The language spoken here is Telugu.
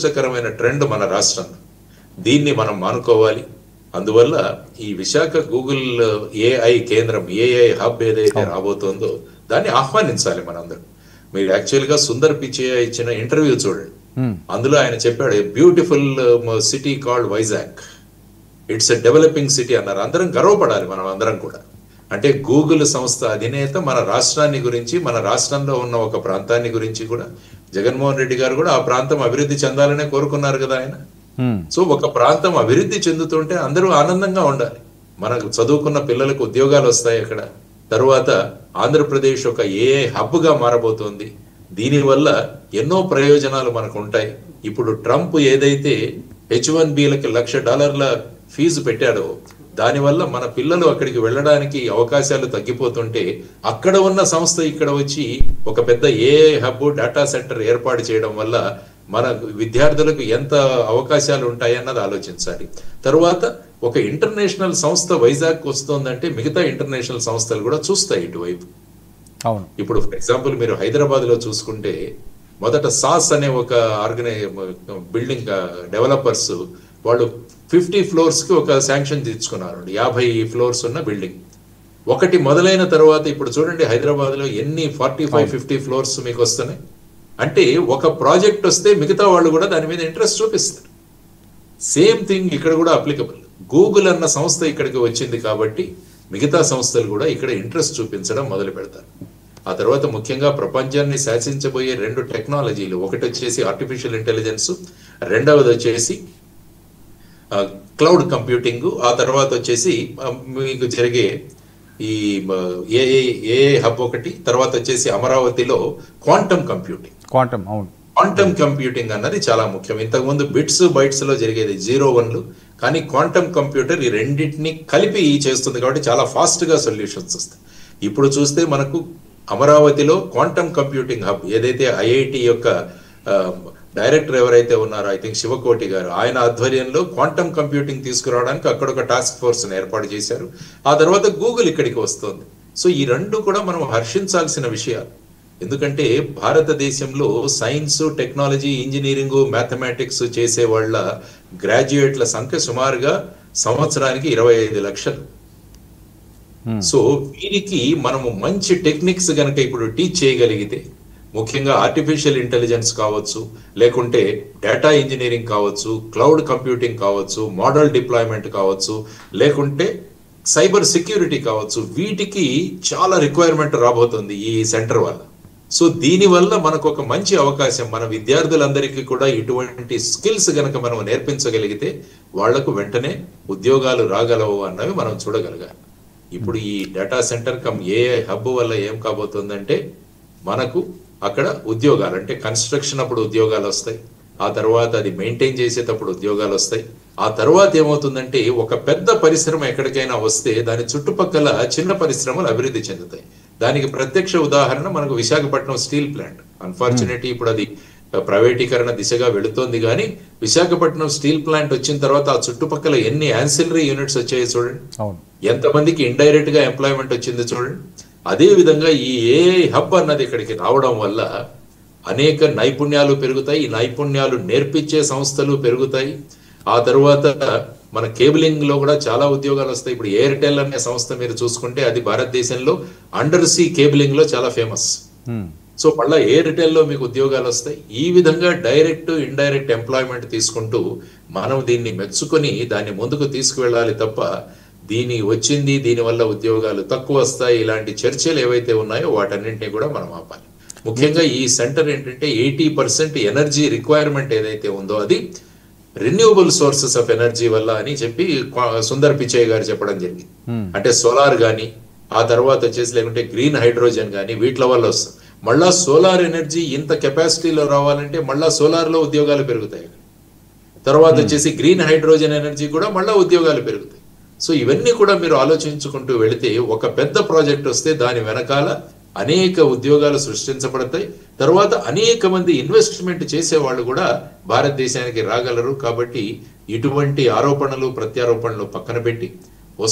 దురదృష్టకరమైన ట్రెండ్ మన రాష్ట్రంలో. దీన్ని మనం మానుకోవాలి. అందువల్ల ఈ విశాఖ గూగుల్ ఏఐ కేంద్రం, ఏఐ హబ్ ఏదైతే రాబోతోందో దాన్ని ఆహ్వానించాలి మనందరం. మీరు యాక్చువల్ గా సుందర్ పిచే ఇచ్చిన ఇంటర్వ్యూ చూడండి. అందులో ఆయన చెప్పాడు, beautiful city called Vizag, it's a developing city అన్నారు. అందరం గర్వపడాలి, మనం అందరం కూడా. అంటే గూగుల్ సంస్థ అధినేత మన రాష్ట్రాన్ని గురించి, మన రాష్ట్రంలో ఉన్న ఒక ప్రాంతాన్ని గురించి కూడా, జగన్మోహన్ రెడ్డి గారు కూడా ఆ ప్రాంతం అభివృద్ధి చెందాలనే కోరుకున్నారు కదా ఆయన. సో ఒక ప్రాంతం అభివృద్ధి చెందుతుంటే అందరూ ఆనందంగా ఉండాలి. మనకు చదువుకున్న పిల్లలకు ఉద్యోగాలు వస్తాయి అక్కడ. తరువాత ఆంధ్రప్రదేశ్ ఒక ఏఐ హబ్ గా మారబోతోంది. దీనివల్ల ఎన్నో ప్రయోజనాలు మనకు ఉంటాయి. ఇప్పుడు ట్రంప్ ఏదైతే H1Bలకి $1,00,000 ఫీజు పెట్టాడో దానివల్ల మన పిల్లలు అక్కడికి వెళ్ళడానికి అవకాశాలు తగ్గిపోతుంటే, అక్కడ ఉన్న సంస్థ ఇక్కడ వచ్చి ఒక పెద్ద ఏఐ హబ్, డేటా సెంటర్ ఏర్పాటు చేయడం వల్ల మన విద్యార్థులకు ఎంత అవకాశాలు ఉంటాయన్నది ఆలోచించాలి. తరువాత ఒక ఇంటర్నేషనల్ సంస్థ వైజాగ్ వస్తుందంటే మిగతా ఇంటర్నేషనల్ సంస్థలు కూడా చూస్తాయి ఇటువైపు. ఇప్పుడు ఫర్ ఎగ్జాంపుల్ మీరు హైదరాబాద్ లో చూసుకుంటే, మొదట సాస్ అనే ఒక బిల్డింగ్ డెవలపర్స్ వాళ్ళు 50 ఫ్లోర్స్ కి ఒక శాంక్షన్ తీసుకున్నారు. 50 ఫ్లోర్స్ ఉన్న బిల్డింగ్ ఒకటి మొదలైన తర్వాత ఇప్పుడు చూడండి హైదరాబాద్ లో ఎన్ని 45-50 ఫ్లోర్స్ మీకు వస్తున్నాయి. అంటే ఒక ప్రాజెక్ట్ వస్తే మిగతా వాళ్ళు కూడా దాని మీద ఇంట్రెస్ట్ చూపిస్తారు. సేమ్ థింగ్ ఇక్కడ కూడా అప్లికబుల్. గూగుల్ అన్న సంస్థ ఇక్కడికి వచ్చింది కాబట్టి మిగతా సంస్థలు కూడా ఇక్కడ ఇంట్రెస్ట్ చూపించడం మొదలు పెడతారు. ఆ తర్వాత ముఖ్యంగా ప్రపంచాన్ని శాసించబోయే 2 టెక్నాలజీలు, ఒకటి వచ్చేసి ఆర్టిఫిషియల్ ఇంటెలిజెన్స్, రెండవది వచ్చేసి క్లౌడ్ కంప్యూటింగ్, ఆ తర్వాత వచ్చేసి మీకు జరిగే ఈ ఏఐ హబ్ ఒకటి, తర్వాత వచ్చేసి అమరావతిలో క్వాంటమ్ కంప్యూటింగ్. క్వాంటమ్ కంప్యూటింగ్ అన్నది చాలా ముఖ్యం. ఇంతకుముందు బిట్స్ బైట్స్ లో జరిగేది 0-1లు, కానీ క్వాంటమ్ కంప్యూటర్ ఈ రెండింటిని కలిపి చేస్తుంది కాబట్టి చాలా ఫాస్ట్ గా సొల్యూషన్స్ వస్తాయి. ఇప్పుడు చూస్తే మనకు అమరావతిలో క్వాంటమ్ కంప్యూటింగ్ హబ్ ఏదైతే ఐఐటి యొక్క డైరెక్టర్ ఎవరైతే ఉన్నారో, ఐ థింక్ శివకోటి గారు, ఆయన ఆధ్వర్యంలో క్వాంటమ్ కంప్యూటింగ్ తీసుకురావడానికి అక్కడ ఒక టాస్క్ ఫోర్స్ ఏర్పాటు చేశారు. ఆ తర్వాత గూగుల్ ఇక్కడికి వస్తుంది. సో ఈ రెండు కూడా మనం హర్షించాల్సిన విషయాలు. ఎందుకంటే భారతదేశంలో సైన్స్, టెక్నాలజీ, ఇంజనీరింగ్, మ్యాథమెటిక్స్ చేసే వాళ్ళ గ్రాడ్యుయేట్ల సంఖ్య సుమారుగా సంవత్సరానికి 25 లక్షలు. సో వీరికి మనము మంచి టెక్నిక్స్ గనక ఇప్పుడు టీచ్ చేయగలిగితే, ముఖ్యంగా ఆర్టిఫిషియల్ ఇంటెలిజెన్స్ కావచ్చు, లేకుంటే డేటా ఇంజనీరింగ్ కావచ్చు, క్లౌడ్ కంప్యూటింగ్ కావచ్చు, మోడల్ డిప్లాయ్మెంట్ కావచ్చు, లేకుంటే సైబర్ సెక్యూరిటీ కావచ్చు, వీటికి చాలా రిక్వైర్మెంట్ రాబోతుంది ఈ సెంటర్ వల్ల. సో దీనివల్ల మనకు ఒక మంచి అవకాశం, మన విద్యార్థులందరికీ కూడా ఇటువంటి స్కిల్స్ గనక మనం నేర్పించగలిగితే వాళ్లకు వెంటనే ఉద్యోగాలు రాగలవు అన్నవి మనం చూడగలగాలి. ఇప్పుడు ఈ data centre come AI hub వల్ల ఏం కాబోతుందంటే, మనకు అక్కడ ఉద్యోగాలు, అంటే కన్స్ట్రక్షన్ అప్పుడు ఉద్యోగాలు వస్తాయి, ఆ తర్వాత అది మెయింటైన్ చేసేటప్పుడు ఉద్యోగాలు వస్తాయి. ఆ తర్వాత ఏమవుతుందంటే, ఒక పెద్ద పరిశ్రమ ఎక్కడికైనా వస్తే దాని చుట్టుపక్కల చిన్న పరిశ్రమలు అభివృద్ధి చెందుతాయి. దానికి ప్రత్యక్ష ఉదాహరణ మనకు విశాఖపట్నం స్టీల్ ప్లాంట్. అన్ఫార్చునేట్లీ ఇప్పుడు అది ప్రైవేటీకరణ దిశగా వెళుతోంది, కానీ విశాఖపట్నం స్టీల్ ప్లాంట్ వచ్చిన తర్వాత ఆ చుట్టుపక్కల ఎన్ని యాన్సిలరీ యూనిట్స్ వచ్చాయో చూడండి, ఎంతమందికి ఇండైరెక్ట్ గా ఎంప్లాయ్మెంట్ వచ్చిందో చూడండి. అదే విధంగా ఈ ఏఐ హబ్ అన్నది ఇక్కడికి రావడం వల్ల అనేక నైపుణ్యాలు పెరుగుతాయి, ఈ నైపుణ్యాలు నేర్పించే సంస్థలు పెరుగుతాయి. ఆ తర్వాత మన కేబులింగ్ లో కూడా చాలా ఉద్యోగాలు వస్తాయి. ఇప్పుడు ఎయిర్టెల్ అనే సంస్థ మీరు చూసుకుంటే అది భారతదేశంలో అండర్ సీ కేబులింగ్ లో చాలా ఫేమస్. సో మళ్ళీ ఎయిర్టెల్ లో మీకు ఉద్యోగాలు వస్తాయి. ఈ విధంగా డైరెక్ట్, ఇండైరెక్ట్ ఎంప్లాయ్మెంట్ తీసుకుంటూ మనం దీన్ని మెచ్చుకొని దాన్ని ముందుకు తీసుకువెళ్ళాలి తప్ప, దీని వచ్చింది దీనివల్ల ఉద్యోగాలు తక్కువ వస్తాయి ఇలాంటి చర్చలు ఏవైతే ఉన్నాయో వాటన్నింటినీ కూడా మనం ఆపాలి. ముఖ్యంగా ఈ సెంటర్ ఏంటంటే 80% ఎనర్జీ రిక్వైర్మెంట్ ఏదైతే ఉందో అది రెన్యూవబుల్ సోర్సెస్ ఆఫ్ ఎనర్జీ వల్ల అని చెప్పి సుందర్ పిచే గారు చెప్పడం జరిగింది. అంటే సోలార్ గానీ, ఆ తర్వాత వచ్చేసి లేకుంటే గ్రీన్ హైడ్రోజన్ గానీ, వీటి వల్ల వస్తుంది. మళ్ళా సోలార్ ఎనర్జీ ఇంత కెపాసిటీలో రావాలంటే మళ్ళా సోలార్ లో ఉద్యోగాలు పెరుగుతాయి. తర్వాత వచ్చేసి గ్రీన్ హైడ్రోజన్ ఎనర్జీ కూడా మళ్ళా ఉద్యోగాలు పెరుగుతాయి. సో ఇవన్నీ కూడా మీరు ఆలోచించుకుంటూ వెళితే ఒక పెద్ద ప్రాజెక్ట్ వస్తే దాని వెనకాల అనేక ఉద్యోగాలు సృష్టించబడతాయి. తర్వాత అనేక మంది ఇన్వెస్ట్మెంట్ చేసే వాళ్ళు కూడా భారతదేశానికి రాగలరు. కాబట్టి ఇటువంటి ఆరోపణలు ప్రత్యారోపణలు పక్కన పెట్టి